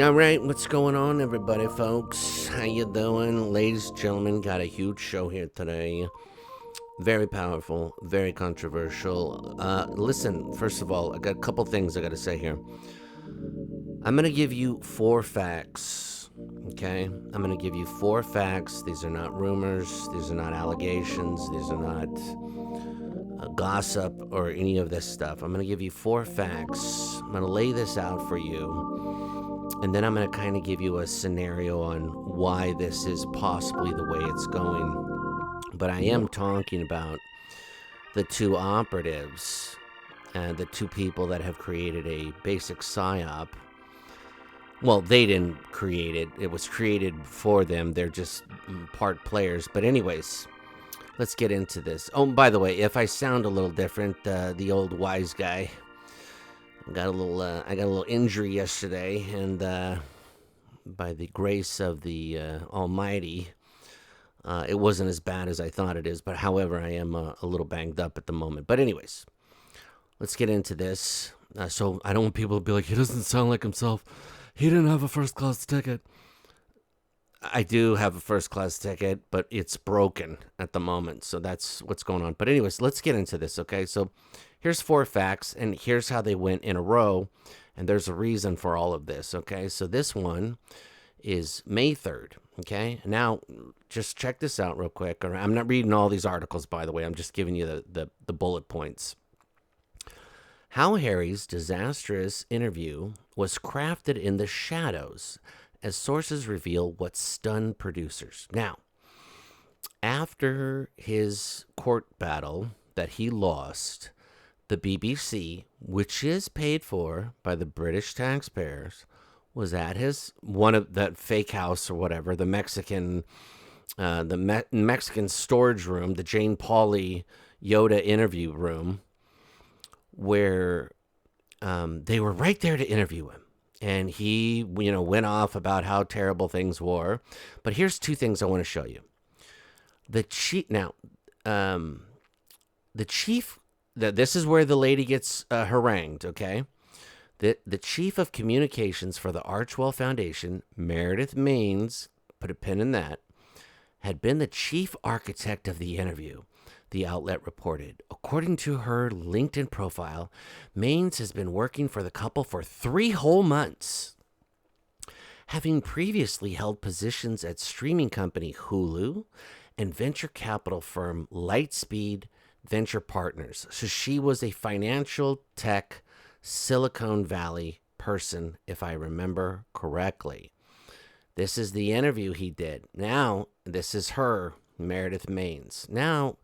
All right, what's going on, everybody, folks? How you doing, ladies, gentlemen? Got a huge show here today. Very powerful, very controversial. Listen, first of all, I got a couple things I got to say here. I'm gonna give you four facts. Okay, I'm gonna give you four facts. These are not rumors. These are not allegations. These are not gossip or any of this stuff. I'm gonna give you four facts. I'm gonna lay this out for you. And then I'm going to kind of give you a scenario on why this is possibly the way it's going. But I am talking about the two operatives and the two people that have created a basic psyop. Well, they didn't create it. It was created for them. They're just part players. But anyways, let's get into this. Oh, by the way, if I sound a little different, the old wise guy I got a little injury yesterday, and by the grace of the Almighty, it wasn't as bad as I thought it is. But however, I am a little banged up at the moment. But anyways, let's get into this. So I don't want people to be like, he doesn't sound like himself. He didn't have a first class ticket. I do have a first class ticket, but it's broken at the moment. So that's what's going on. But anyways, let's get into this, okay? So here's four facts, and here's how they went in a row. And there's a reason for all of this, okay? So this one is May 3rd, okay? Now, just check this out real quick. I'm not reading all these articles, by the way. I'm just giving you the bullet points. How Harry's disastrous interview was crafted in the shadows as sources reveal what stunned producers. Now, after his court battle that he lost, the BBC, which is paid for by the British taxpayers, was at his one of that fake house or whatever, the Mexican Mexican storage room, the Jane Pauley Yoda interview room, where they were right there to interview him. And he, went off about how terrible things were. But here's two things I want to show you. The chief, this is where the lady gets harangued, okay? The chief of communications for the Archwell Foundation, Meredith Maines, put a pin in that, had been the chief architect of the interview, the outlet reported. According to her LinkedIn profile, Maines has been working for the couple for 3 whole months, having previously held positions at streaming company Hulu and venture capital firm Lightspeed Venture Partners. So she was a financial tech Silicon Valley person, if I remember correctly. This is the interview he did. Now, this is her, Meredith Maines. Now,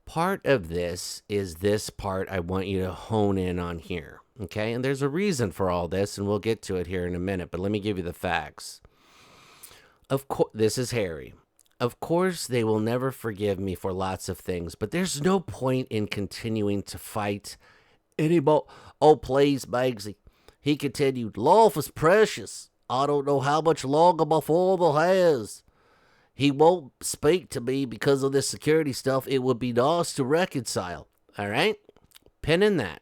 part of this is this part I want you to hone in on here, okay? And there's a reason for all this, and we'll get to it here in a minute, but let me give you the facts. Of course, this is Harry. Of course, they will never forgive me for lots of things, but there's no point in continuing to fight anymore. Oh, please, Bugsy. He continued, life is precious. I don't know how much longer my father has. He won't speak to me because of this security stuff. It would be nice to reconcile. All right? Pin in that.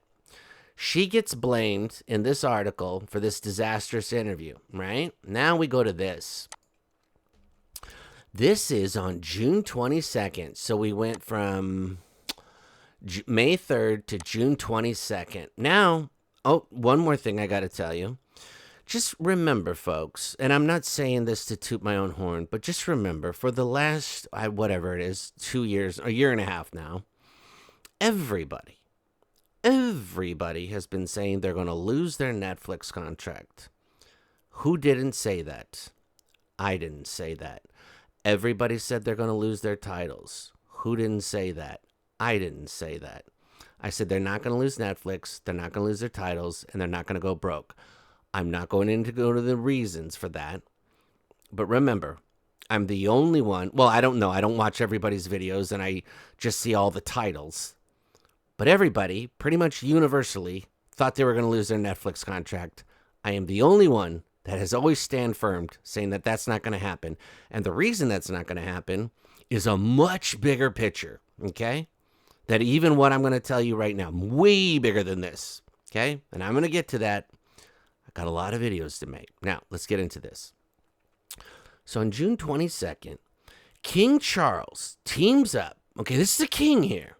She gets blamed in this article for this disastrous interview, right? Now we go to this. This is on June 22nd. So we went from May 3rd to June 22nd. Now, one more thing I got to tell you. Just remember, folks, and I'm not saying this to toot my own horn, but just remember, for the last, whatever it is, 2 years, a year and a half now, everybody has been saying they're going to lose their Netflix contract. Who didn't say that? I didn't say that. Everybody said they're going to lose their titles. Who didn't say that? I didn't say that. I said they're not going to lose Netflix, they're not going to lose their titles, and they're not going to go broke. I'm not going to go to the reasons for that. But remember, I'm the only one. Well, I don't know. I don't watch everybody's videos, and I just see all the titles. But everybody, pretty much universally, thought they were going to lose their Netflix contract. I am the only one that has always stand firm, saying that that's not going to happen. And the reason that's not going to happen is a much bigger picture, okay? That even what I'm going to tell you right now, way bigger than this, okay? And I'm going to get to that. Got a lot of videos to make. Now, let's get into this. So on June 22nd, King Charles teams up. Okay, this is the king here.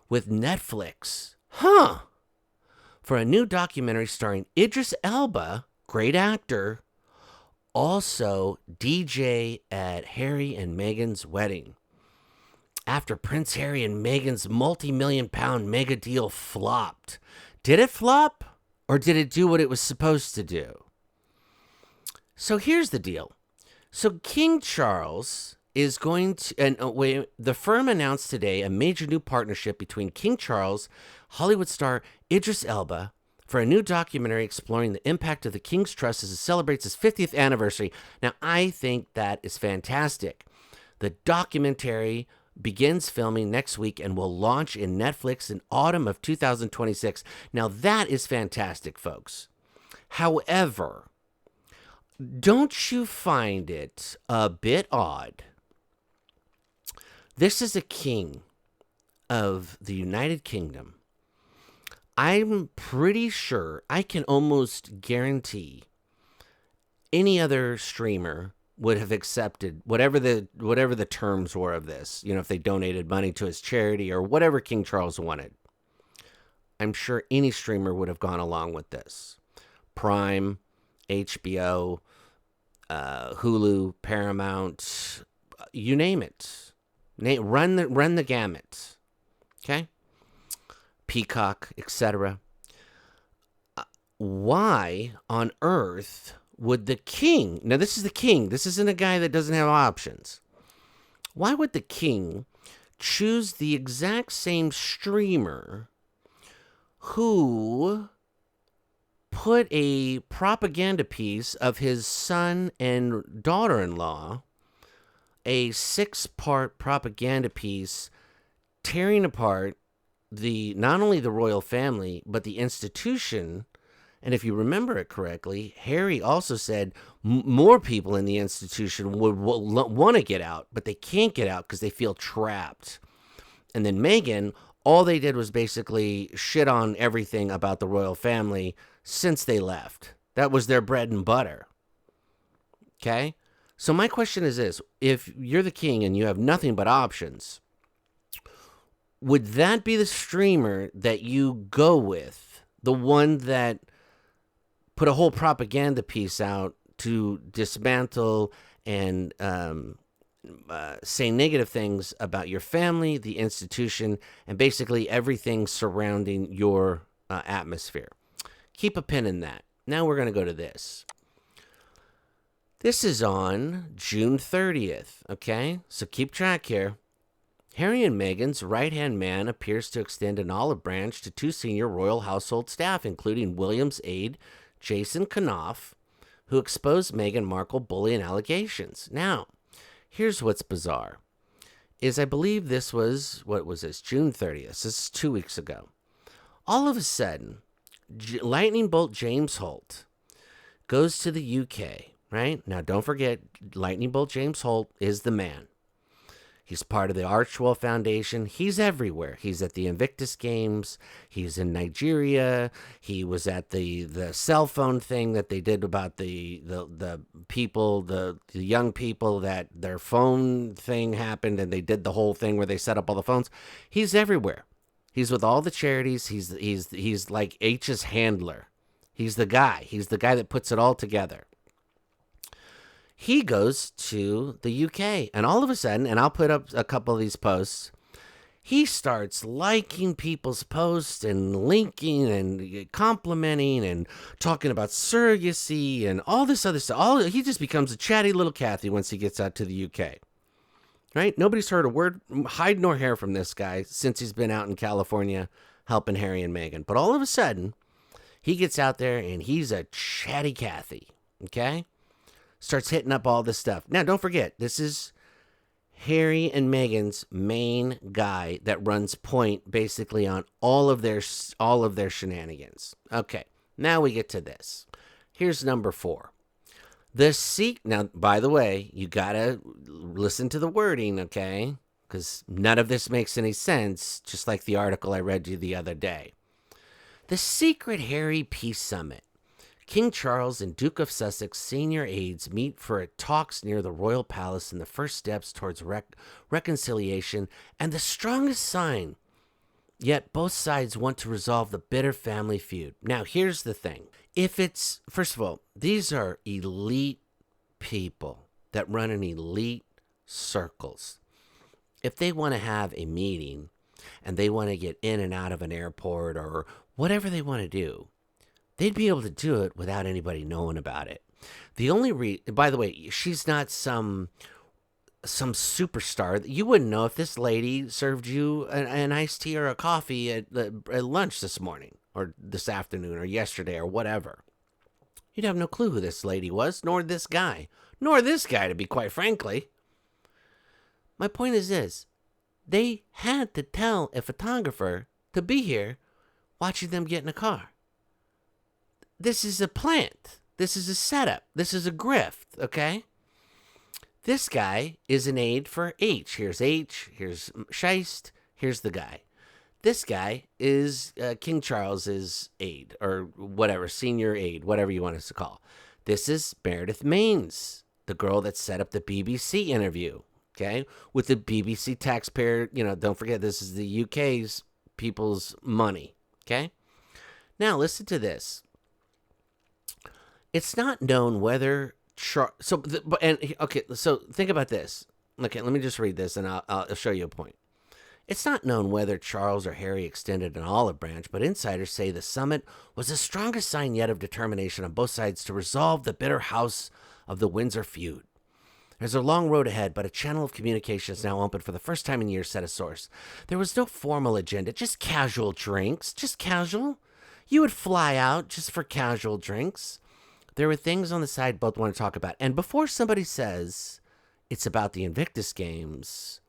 With Netflix. For a new documentary starring Idris Elba, great actor, also DJ at Harry and Meghan's wedding. After Prince Harry and Meghan's multi-million-pound mega deal flopped. Did it flop? Or did it do what it was supposed to do? So here's the deal. So King Charles is going to, the firm announced today a major new partnership between King Charles, Hollywood star Idris Elba, for a new documentary exploring the impact of the King's Trust as it celebrates his 50th anniversary. Now, I think that is fantastic. The documentary begins filming next week and will launch in Netflix in autumn of 2026. Now, that is fantastic, folks. However, don't you find it a bit odd? This is a king of the United Kingdom. I'm pretty sure, I can almost guarantee any other streamer would have accepted whatever the terms were of this. You know, if they donated money to his charity or whatever King Charles wanted. I'm sure any streamer would have gone along with this. Prime, HBO, Hulu, Paramount, you name it. Run the gamut. Okay? Peacock, etc. Why on earth would the king, now this is the king, this isn't a guy that doesn't have options. Why would the king choose the exact same streamer who put a propaganda piece of his son and daughter-in-law, a 6-part propaganda piece tearing apart not only the royal family, but the institution? And if you remember it correctly, Harry also said more people in the institution would want to get out, but they can't get out because they feel trapped. And then Meghan, all they did was basically shit on everything about the royal family since they left. That was their bread and butter. Okay? So my question is this. If you're the king and you have nothing but options, would that be the streamer that you go with? The one that put a whole propaganda piece out to dismantle and say negative things about your family, the institution, and basically everything surrounding your atmosphere. Keep a pin in that. Now we're going to go to this. This is on June 30th, okay? So keep track here. Harry and Meghan's right-hand man appears to extend an olive branch to 2 senior royal household staff, including William's aide, Jason Knopf, who exposed Meghan Markle bullying allegations. Now, here's what's bizarre, is I believe this was, June 30th. This is 2 weeks ago. All of a sudden, Lightning Bolt James Holt goes to the UK, right? Now, don't forget, Lightning Bolt James Holt is the man. He's part of the Archwell Foundation. He's everywhere. He's at the Invictus Games. He's in Nigeria. He was at the cell phone thing that they did about the people, the young people, that their phone thing happened and they did the whole thing where they set up all the phones. He's everywhere. He's with all the charities. He's like H's handler. He's the guy. He's the guy that puts it all together. He goes to the UK, and all of a sudden, and I'll put up a couple of these posts, he starts liking people's posts and linking and complimenting and talking about surrogacy and all this other stuff. He just becomes a chatty little Cathy once he gets out to the UK. Right? Nobody's heard a word, hide nor hair from this guy since he's been out in California helping Harry and Meghan. But all of a sudden, he gets out there and he's a chatty Cathy. Okay? Starts hitting up all this stuff. Now, don't forget, this is Harry and Meghan's main guy that runs point basically on all of their shenanigans. Okay, now we get to this. Here's number 4. Now, by the way, you gotta listen to the wording, okay? Because none of this makes any sense, just like the article I read you the other day. The secret Harry Peace Summit King Charles and Duke of Sussex senior aides meet for talks near the royal palace in the first steps towards reconciliation and the strongest sign. Yet both sides want to resolve the bitter family feud. Now, here's the thing. First of all, these are elite people that run in elite circles. If they want to have a meeting and they want to get in and out of an airport or whatever they want to do, they'd be able to do it without anybody knowing about it. By the way, she's not some superstar. You wouldn't know if this lady served you an iced tea or a coffee at lunch this morning or this afternoon or yesterday or whatever. You'd have no clue who this lady was, nor this guy, to be quite frankly. My point is this. They had to tell a photographer to be here watching them get in a car. This is a plant. This is a setup. This is a grift, okay? This guy is an aide for H. Here's Scheist, here's the guy. This guy is King Charles's aide, or whatever, senior aide, whatever you want us to call. This is Meredith Maines, the girl that set up the BBC interview, okay? With the BBC taxpayer, don't forget, this is the UK's people's money, okay? Now, listen to this. It's not known whether so think about this. Okay, let me just read this and I'll show you a point. It's not known whether Charles or Harry extended an olive branch, but insiders say the summit was the strongest sign yet of determination on both sides to resolve the bitter house of the Windsor feud. There's a long road ahead, but a channel of communication is now open for the first time in years, said a source. There was no formal agenda, just casual drinks, just casual. You would fly out just for casual drinks. There were things on the side both want to talk about. And before somebody says it's about the Invictus Games,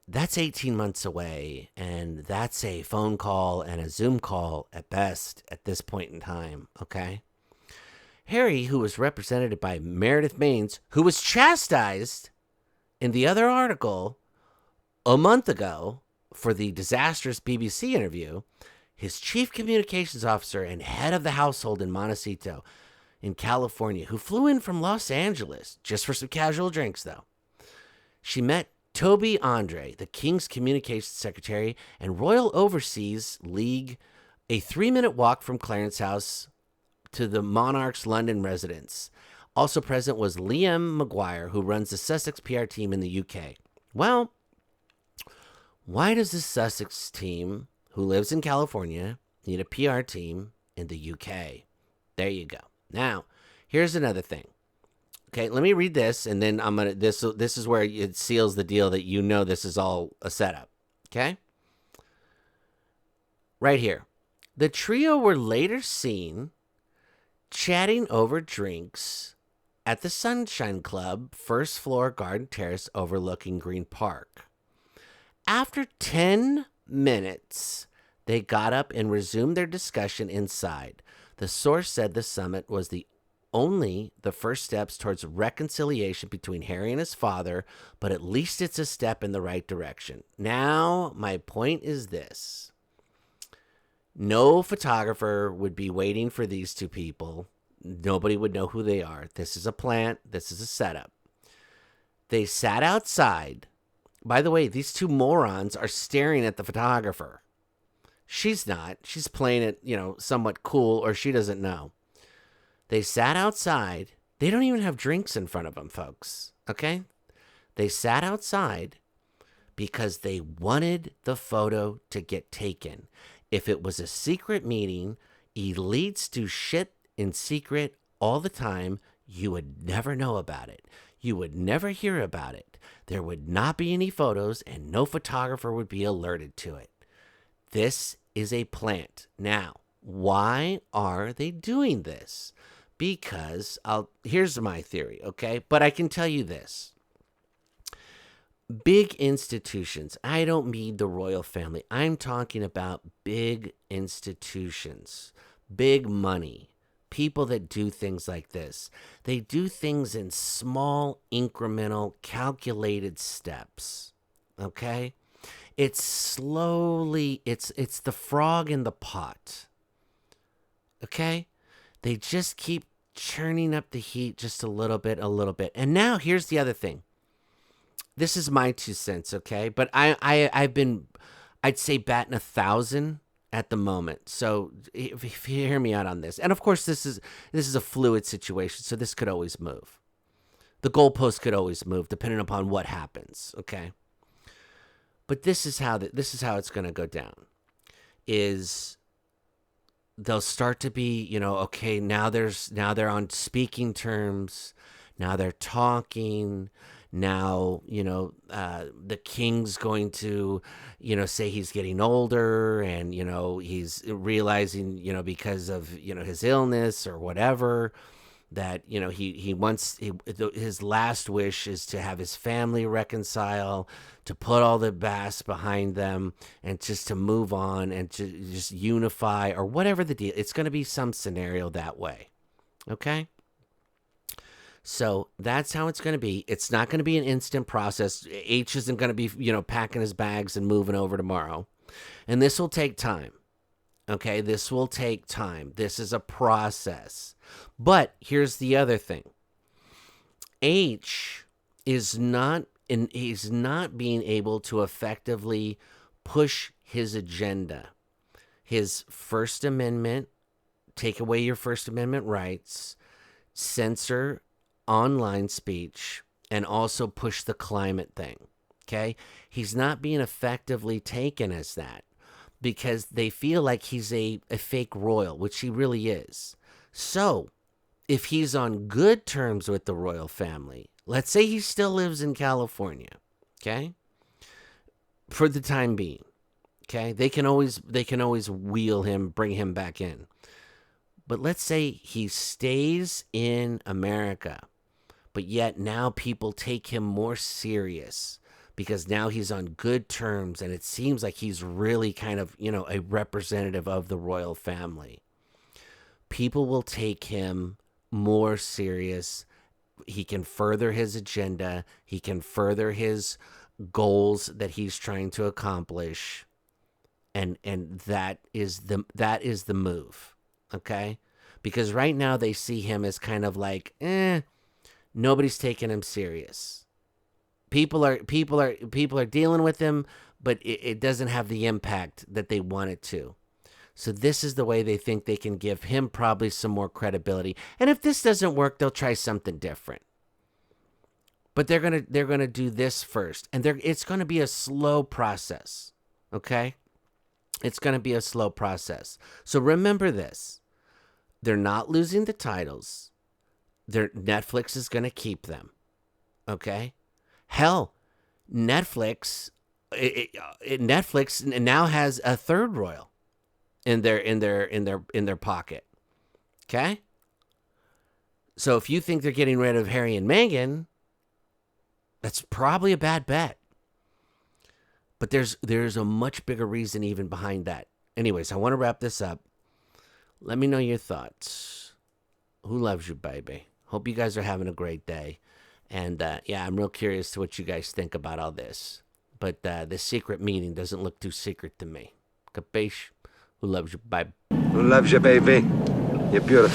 that's 18 months away. And that's a phone call and a Zoom call at best at this point in time, okay? Harry, who was represented by Meredith Maines, who was chastised in the other article a month ago for the disastrous BBC interview, his chief communications officer and head of the household in Montecito in California, who flew in from Los Angeles just for some casual drinks, though. She met Toby Andre, the King's communications secretary and Royal Overseas League, a 3-minute walk from Clarence House to the monarch's London residence. Also present was Liam Maguire, who runs the Sussex PR team in the UK. Well, why does the Sussex team, who lives in California, need a PR team in the UK? There you go. Now, here's another thing. Okay, let me read this, and then this is where it seals the deal that this is all a setup. Okay? Right here. The trio were later seen chatting over drinks at the Sunshine Club, first floor garden terrace overlooking Green Park. After 10 minutes, they got up and resumed their discussion inside. The source said the summit was only the first steps towards reconciliation between Harry and his father, but at least it's a step in the right direction. Now, my point is this. No photographer would be waiting for these two people. Nobody would know who they are. This is a plant. This is a setup. They sat outside. By the way, these two morons are staring at the photographer. She's not. She's playing it, somewhat cool, or she doesn't know. They sat outside. They don't even have drinks in front of them, folks. Okay? They sat outside because they wanted the photo to get taken. If it was a secret meeting, elites do shit in secret all the time. You would never know about it. You would never hear about it. There would not be any photos, and no photographer would be alerted to it. This is a plant. Now, why are they doing this? Because here's my theory, okay? But I can tell you this. Big institutions. I don't mean the royal family. I'm talking about big institutions, big money, people that do things like this. They do things in small, incremental, calculated steps, okay? It's slowly, it's the frog in the pot, okay? They just keep churning up the heat just a little bit, a little bit. And now here's the other thing. This is my 2 cents, okay? But I've been, I'd say, batting 1,000 at the moment. So if you hear me out on this, and of course this is a fluid situation, so this could always move. The goalpost could always move depending upon what happens, okay? But this is how it's going to go down. Is they'll start to be, okay, now they're on speaking terms. Now they're talking. Now, the king's going to, say he's getting older and, he's realizing, because of, his illness or whatever, that, his last wish is to have his family reconcile, to put all the past behind them and just to move on and to just unify or whatever the deal. It's going to be some scenario that way. Okay? So that's how it's going to be. It's not going to be an instant process. H isn't going to be, packing his bags and moving over tomorrow. And this will take time. Okay? This will take time. This is a process. But here's the other thing. H is not he's not being able to effectively push his agenda. His First Amendment, take away your First Amendment rights, censor online speech, and also push the climate thing. Okay? He's not being effectively taken as that because they feel like he's a fake royal, which he really is. So, if he's on good terms with the royal family, let's say he still lives in California, okay? For the time being, okay? They can always wheel him, bring him back in. But let's say he stays in America, but yet now people take him more serious because now he's on good terms and it seems like he's really kind of, a representative of the royal family. People will take him more serious. He can further his agenda. He can further his goals that he's trying to accomplish. And that is the move. Okay? Because right now they see him as kind of like, nobody's taking him serious. People are dealing with him, but it doesn't have the impact that they want it to. So this is the way they think they can give him probably some more credibility. And if this doesn't work, they'll try something different. But they're gonna do this first, and it's gonna be a slow process. Okay, it's gonna be a slow process. So remember this: they're not losing the titles. Netflix is gonna keep them. Okay, hell, Netflix now has a third royal in their pocket. Okay? So if you think they're getting rid of Harry and Meghan, that's probably a bad bet. But there's a much bigger reason even behind that. Anyways, I want to wrap this up. Let me know your thoughts. Who loves you, baby? Hope you guys are having a great day. And I'm real curious to what you guys think about all this. But this secret meeting doesn't look too secret to me. Capiche? Who loves you, baby? Who loves you, baby? You're beautiful.